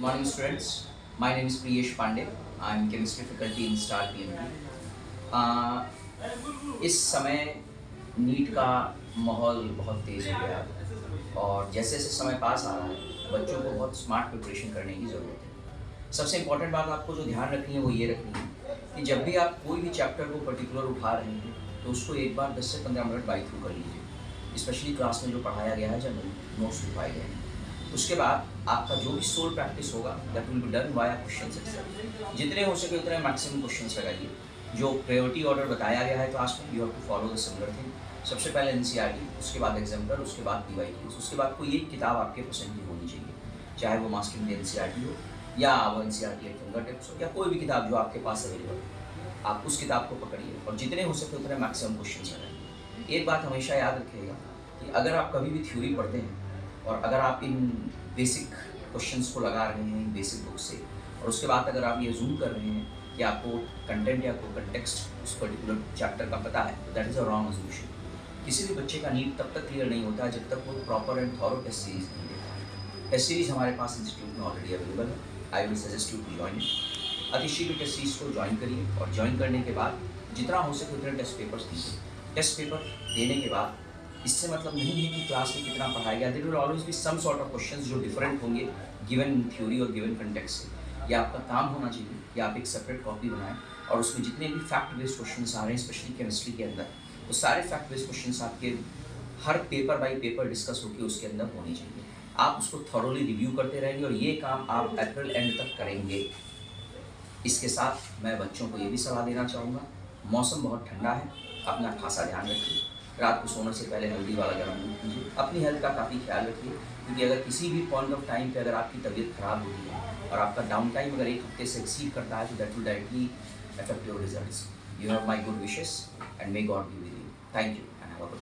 Morning students, my name is Priyesh Pandey. I am chemistry faculty in Star PMP. इस समय NEET का माहौल बहुत तेज़ हो गया है और जैसे जैसे समय पास आ रहा है बच्चों को बहुत स्मार्ट प्रिपरेशन करने की ज़रूरत है। सबसे इम्पोर्टेंट बात आपको जो ध्यान रखनी है वो ये रखनी है कि जब भी आप कोई भी चैप्टर को पर्टिकुलर उठा रहे हैं तो उसको एक बार 10 से 15 मिनट बाई थ्रू कर लीजिए, स्पेशली क्लास में जो पढ़ाया गया है जब नोट्स लिखवाए गए हैं। उसके बाद आपका जो भी सोल प्रैक्टिस होगा that will be done via questions itself. जितने हो सके उतने मैक्सिमम क्वेश्चंस लगाइए। जो प्रायोरिटी ऑर्डर बताया गया है क्लास में, you have to follow the similar thing. सबसे पहले एनसीईआरटी, उसके बाद एग्जाम्पलर, उसके बाद पीवाईक्यूज, उसके बाद कोई एक किताब आपके पसंद की होनी चाहिए, चाहे वो मास्टरिंग द एनसीईआरटी हो या वो एनसीईआरटी एट फिंगर टिप्स हो या कोई भी किताब जो आपके पास अवेलेबल हो। आप उस किताब को पकड़िए और जितने हो सके उतने मैक्सिमम क्वेश्चन लगाइए। एक बात हमेशा याद रखिएगा कि अगर आप कभी भी थ्योरी पढ़ते हैं और अगर आप इन बेसिक क्वेश्चंस को लगा रहे हैं बेसिक बुक से और उसके बाद अगर आप ये जूम कर रहे हैं कि आपको कंटेंट या को कंटेक्स्ट उस पर्टिकुलर चैप्टर का पता है, तो that is a wrong assumption. किसी भी बच्चे का नीट तब तक क्लियर नहीं होता जब तक वो proper and thorough test series नहीं देता। टेस्ट सीरीज हमारे पास इंस्टीट्यूट में ऑलरेडी अवेलेबल है। I will suggest you to join it. अतिशी भी टेस्ट सीरीज को ज्वाइन करिए और ज्वाइन करने के बाद जितना हो सके उतने टेस्ट पेपर्स दीजिए। टेस्ट पेपर देने के बाद इससे मतलब नहीं है कि क्लास में कितना पढ़ाया गया, there will always be some sort of questions जो डिफरेंट होंगे गिवन थ्योरी और गिवन कंटेक्स्ट से। या आपका काम होना चाहिए कि आप एक सेपरेट कॉपी बनाएं और उसमें जितने भी फैक्ट बेस्ड क्वेश्चंस आ रहे हैं स्पेशली केमिस्ट्री के अंदर, तो सारे फैक्ट बेस्ड क्वेश्चंस आपके हर पेपर बाई पेपर डिस्कस होकर उसके अंदर होनी चाहिए। आप उसको थॉरोली रिव्यू करते रहेंगे और ये काम आप अप्रैल एंड तक करेंगे। इसके साथ मैं बच्चों को ये भी सलाह देना चाहूँगा, मौसम बहुत ठंडा है, अपना खासा ध्यान रखिए। रात को सोने से पहले हल्दी वाला गर्म दूध पीजिए। अपनी हेल्थ का काफ़ी ख्याल रखिए, क्योंकि अगर किसी भी पॉइंट ऑफ टाइम पे अगर आपकी तबीयत खराब होती है और आपका डाउन टाइम अगर एक हफ्ते से एक्सीड करता है तो that will directly affect your results. You have my good wishes and may God be with you. Thank you.